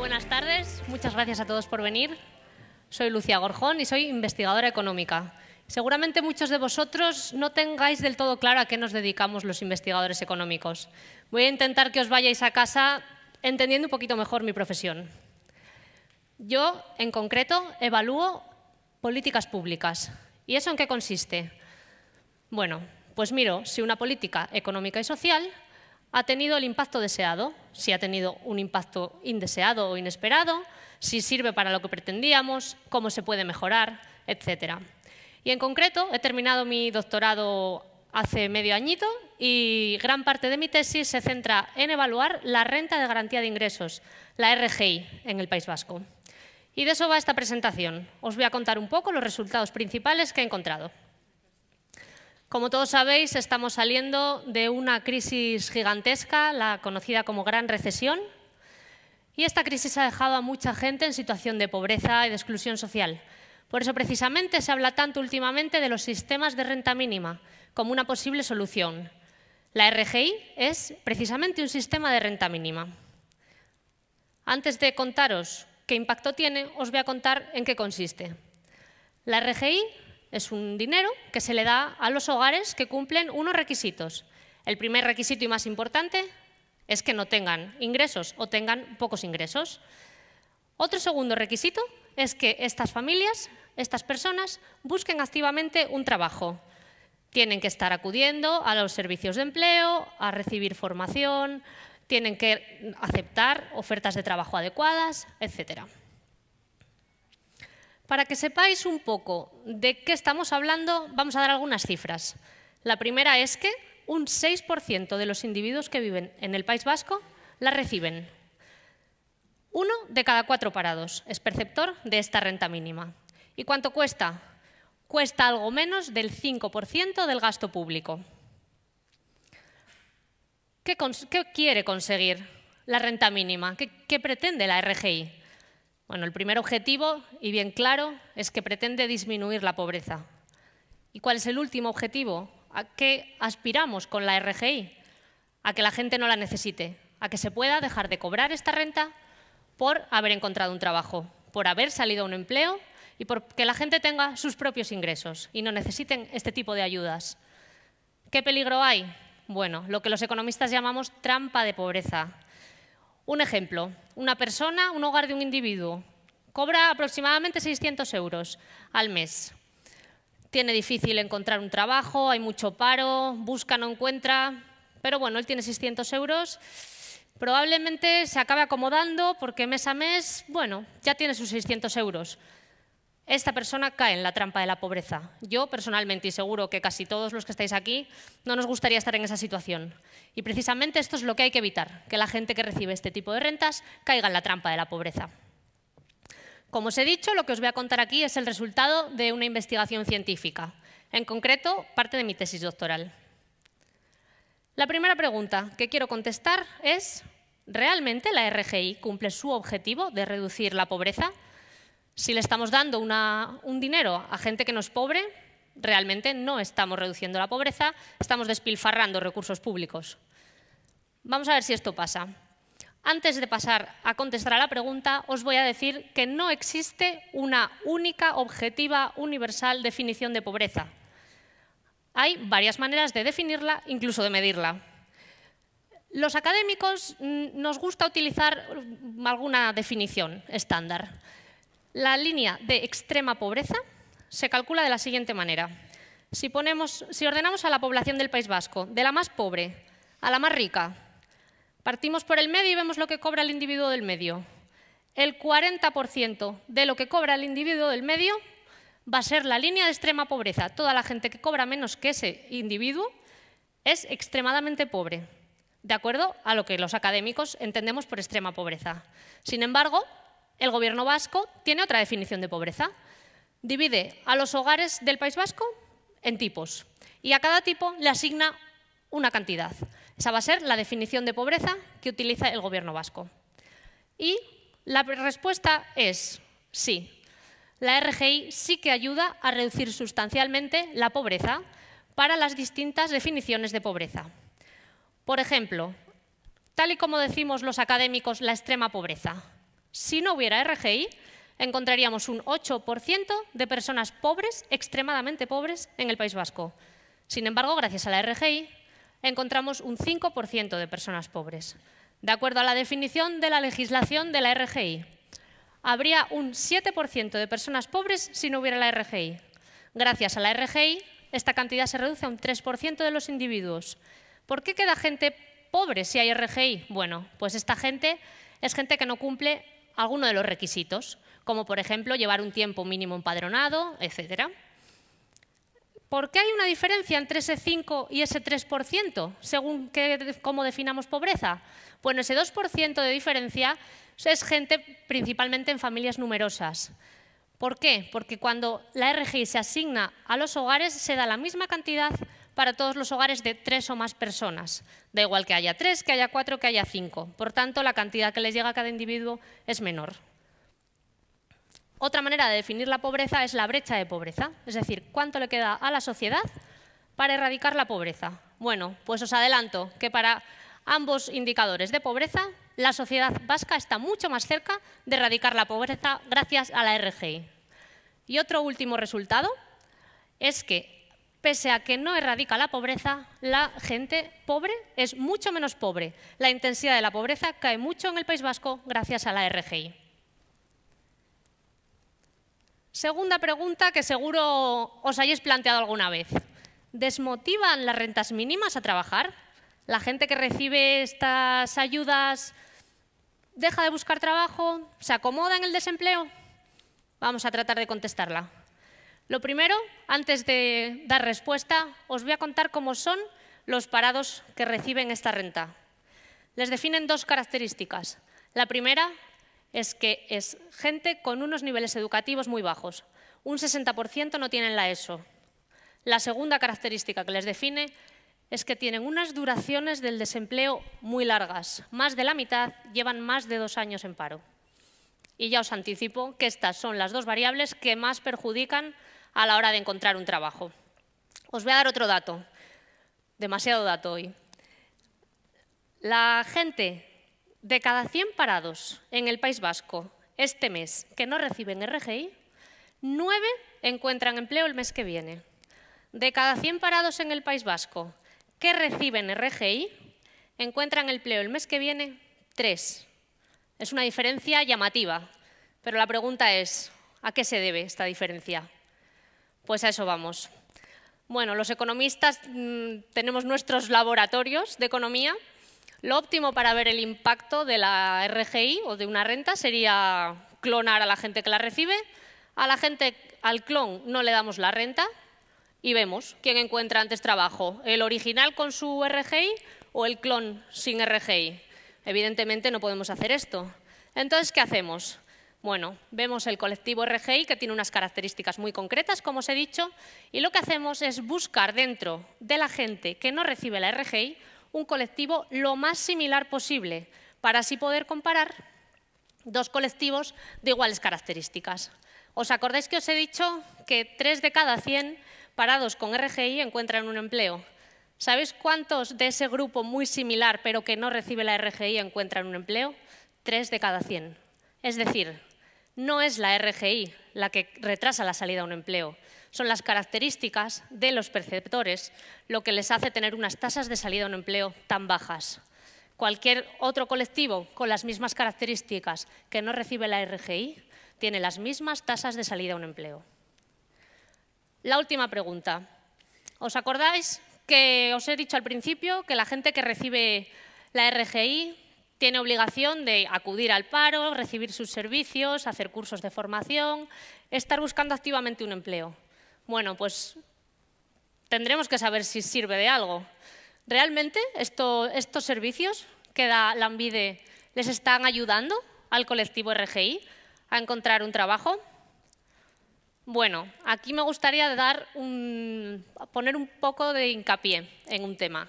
buenas tardes. Muchas gracias a todos por venir. Soy Lucía Gorjón y soy investigadora económica. Seguramente muchos de vosotros no tengáis del todo claro a qué nos dedicamos los investigadores económicos. Voy a intentar que os vayáis a casa entendiendo un poquito mejor mi profesión. Yo, en concreto, evalúo políticas públicas. ¿Y eso en qué consiste? Bueno, pues miro si una política económica y social ha tenido el impacto deseado, si ha tenido un impacto indeseado o inesperado, si sirve para lo que pretendíamos, cómo se puede mejorar, etc. Y en concreto he terminado mi doctorado hace medio añito y gran parte de mi tesis se centra en evaluar la renta de garantía de ingresos, la RGI, en el País Vasco. Y de eso va esta presentación. Os voy a contar un poco los resultados principales que he encontrado. Como todos sabéis, estamos saliendo de una crisis gigantesca, la conocida como Gran Recesión, y esta crisis ha dejado a mucha gente en situación de pobreza y de exclusión social. Por eso, precisamente, se habla tanto últimamente de los sistemas de renta mínima como una posible solución. La RGI es precisamente un sistema de renta mínima. Antes de contaros qué impacto tiene, os voy a contar en qué consiste. La RGI es un dinero que se le da a los hogares que cumplen unos requisitos. El primer requisito y más importante es que no tengan ingresos o tengan pocos ingresos. Otro segundo requisito es que estas familias, estas personas, busquen activamente un trabajo. Tienen que estar acudiendo a los servicios de empleo, a recibir formación, tienen que aceptar ofertas de trabajo adecuadas, etc. Para que sepáis un poco de qué estamos hablando, vamos a dar algunas cifras. La primera es que un 6% de los individuos que viven en el País Vasco la reciben. 1 de cada 4 parados es perceptor de esta renta mínima. ¿Y cuánto cuesta? Cuesta algo menos del 5% del gasto público. ¿Qué quiere conseguir la renta mínima? ¿Qué pretende la RGI? Bueno, el primer objetivo, y bien claro, es que pretende disminuir la pobreza. ¿Y cuál es el último objetivo? ¿A qué aspiramos con la RGI? A que la gente no la necesite, a que se pueda dejar de cobrar esta renta por haber encontrado un trabajo, por haber salido a un empleo y por que la gente tenga sus propios ingresos y no necesiten este tipo de ayudas. ¿Qué peligro hay? Bueno, lo que los economistas llamamos trampa de pobreza. Un ejemplo, una persona, un hogar de un individuo, cobra aproximadamente 600 euros al mes. Tiene difícil encontrar un trabajo, hay mucho paro, busca, no encuentra, pero bueno, él tiene 600 euros, probablemente se acabe acomodando porque mes a mes, bueno, ya tiene sus 600 euros. Esta persona cae en la trampa de la pobreza. Yo, personalmente, y seguro que casi todos los que estáis aquí, no nos gustaría estar en esa situación. Y precisamente esto es lo que hay que evitar, que la gente que recibe este tipo de rentas caiga en la trampa de la pobreza. Como os he dicho, lo que os voy a contar aquí es el resultado de una investigación científica, en concreto, parte de mi tesis doctoral. La primera pregunta que quiero contestar es, ¿realmente la RGI cumple su objetivo de reducir la pobreza? Si le estamos dando un dinero a gente que no es pobre, realmente no estamos reduciendo la pobreza, estamos despilfarrando recursos públicos. Vamos a ver si esto pasa. Antes de pasar a contestar a la pregunta, os voy a decir que no existe una única, objetiva, universal definición de pobreza. Hay varias maneras de definirla, incluso de medirla. Los académicos nos gusta utilizar alguna definición estándar. La línea de extrema pobreza se calcula de la siguiente manera. Si ordenamos a la población del País Vasco de la más pobre a la más rica, partimos por el medio y vemos lo que cobra el individuo del medio. El 40% de lo que cobra el individuo del medio va a ser la línea de extrema pobreza. Toda la gente que cobra menos que ese individuo es extremadamente pobre, de acuerdo a lo que los académicos entendemos por extrema pobreza. Sin embargo, el Gobierno vasco tiene otra definición de pobreza. Divide a los hogares del País Vasco en tipos y a cada tipo le asigna una cantidad. Esa va a ser la definición de pobreza que utiliza el Gobierno vasco. Y la respuesta es sí. La RGI sí que ayuda a reducir sustancialmente la pobreza para las distintas definiciones de pobreza. Por ejemplo, tal y como decimos los académicos, la extrema pobreza. Si no hubiera RGI, encontraríamos un 8% de personas pobres, extremadamente pobres, en el País Vasco. Sin embargo, gracias a la RGI, encontramos un 5% de personas pobres. De acuerdo a la definición de la legislación de la RGI, habría un 7% de personas pobres si no hubiera la RGI. Gracias a la RGI, esta cantidad se reduce a un 3% de los individuos. ¿Por qué queda gente pobre si hay RGI? Bueno, pues esta gente es gente que no cumple alguno de los requisitos, como por ejemplo llevar un tiempo mínimo empadronado, etc. ¿Por qué hay una diferencia entre ese 5 y ese 3%, según cómo definamos pobreza? Bueno, ese 2% de diferencia es gente principalmente en familias numerosas. ¿Por qué? Porque cuando la RGI se asigna a los hogares, se da la misma cantidad para todos los hogares de 3 o más personas. Da igual que haya 3, que haya 4, que haya 5. Por tanto, la cantidad que les llega a cada individuo es menor. Otra manera de definir la pobreza es la brecha de pobreza, es decir, cuánto le queda a la sociedad para erradicar la pobreza. Bueno, pues os adelanto que para ambos indicadores de pobreza, la sociedad vasca está mucho más cerca de erradicar la pobreza gracias a la RGI. Y otro último resultado es que, pese a que no erradica la pobreza, la gente pobre es mucho menos pobre. La intensidad de la pobreza cae mucho en el País Vasco gracias a la RGI. Segunda pregunta que seguro os hayáis planteado alguna vez. ¿Desmotivan las rentas mínimas a trabajar? ¿La gente que recibe estas ayudas deja de buscar trabajo? ¿Se acomoda en el desempleo? Vamos a tratar de contestarla. Lo primero, antes de dar respuesta, os voy a contar cómo son los parados que reciben esta renta. Les definen dos características. La primera es que es gente con unos niveles educativos muy bajos. Un 60% no tienen la ESO. La segunda característica que les define es que tienen unas duraciones del desempleo muy largas. Más de la mitad llevan más de 2 años en paro. Y ya os anticipo que estas son las dos variables que más perjudican a la hora de encontrar un trabajo. Os voy a dar otro dato, demasiado dato hoy. La gente de cada 100 parados en el País Vasco este mes que no reciben RGI, 9 encuentran empleo el mes que viene. De cada 100 parados en el País Vasco que reciben RGI, encuentran empleo el mes que viene 3. Es una diferencia llamativa, pero la pregunta es, ¿a qué se debe esta diferencia? Pues a eso vamos. Bueno, los economistas tenemos nuestros laboratorios de economía. Lo óptimo para ver el impacto de la RGI o de una renta sería clonar a la gente que la recibe. A la gente, al clon, no le damos la renta y vemos quién encuentra antes trabajo, el original con su RGI o el clon sin RGI. Evidentemente no podemos hacer esto. Entonces, ¿qué hacemos? Bueno, vemos el colectivo RGI, que tiene unas características muy concretas, como os he dicho, y lo que hacemos es buscar dentro de la gente que no recibe la RGI un colectivo lo más similar posible, para así poder comparar dos colectivos de iguales características. ¿Os acordáis que os he dicho que 3 de cada 100 parados con RGI encuentran un empleo? ¿Sabéis cuántos de ese grupo muy similar, pero que no recibe la RGI, encuentran un empleo? 3 de cada 100. Es decir, no es la RGI la que retrasa la salida a un empleo, son las características de los perceptores lo que les hace tener unas tasas de salida a un empleo tan bajas. Cualquier otro colectivo con las mismas características que no recibe la RGI tiene las mismas tasas de salida a un empleo. La última pregunta. ¿Os acordáis que os he dicho al principio que la gente que recibe la RGI tiene obligación de acudir al paro, recibir sus servicios, hacer cursos de formación, estar buscando activamente un empleo? Bueno, pues tendremos que saber si sirve de algo. ¿Realmente estos servicios que da Lanbide les están ayudando al colectivo RGI a encontrar un trabajo? Bueno, aquí me gustaría poner un poco de hincapié en un tema.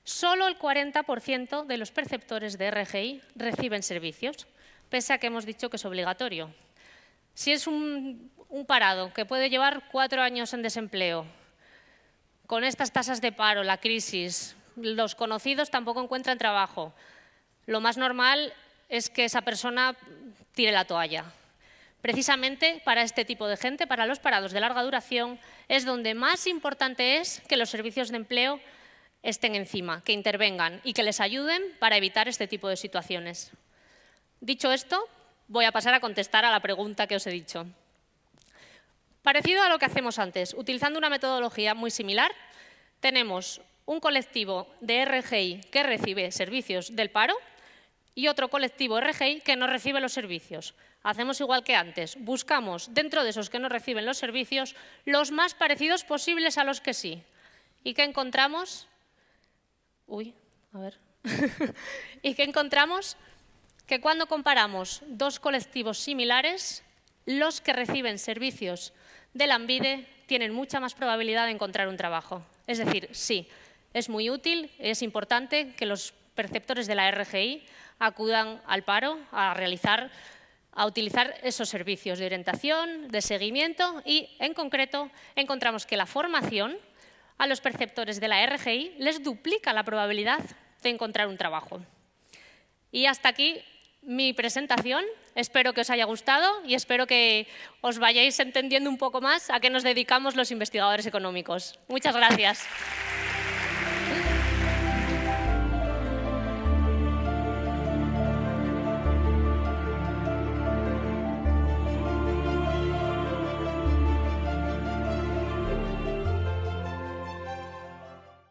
Solo el 40% de los perceptores de RGI reciben servicios, pese a que hemos dicho que es obligatorio. Si es un parado que puede llevar 4 años en desempleo, con estas tasas de paro, la crisis, los conocidos tampoco encuentran trabajo, lo más normal es que esa persona tire la toalla. Precisamente para este tipo de gente, para los parados de larga duración, es donde más importante es que los servicios de empleo estén encima, que intervengan y que les ayuden para evitar este tipo de situaciones. Dicho esto, voy a pasar a contestar a la pregunta que os he dicho. Parecido a lo que hacemos antes, utilizando una metodología muy similar, tenemos un colectivo de RGI que recibe servicios del paro y otro colectivo RGI que no recibe los servicios. Hacemos igual que antes, buscamos dentro de esos que no reciben los servicios los más parecidos posibles a los que sí. ¿Y qué encontramos? ¿Y qué encontramos? Que cuando comparamos dos colectivos similares, los que reciben servicios de Lanbide tienen mucha más probabilidad de encontrar un trabajo. Es decir, sí, es muy útil, es importante que los perceptores de la RGI acudan al paro a utilizar esos servicios de orientación, de seguimiento y, en concreto, encontramos que la formación a los perceptores de la RGI les duplica la probabilidad de encontrar un trabajo. Y hasta aquí mi presentación. Espero que os haya gustado y espero que os vayáis entendiendo un poco más a qué nos dedicamos los investigadores económicos. Muchas gracias.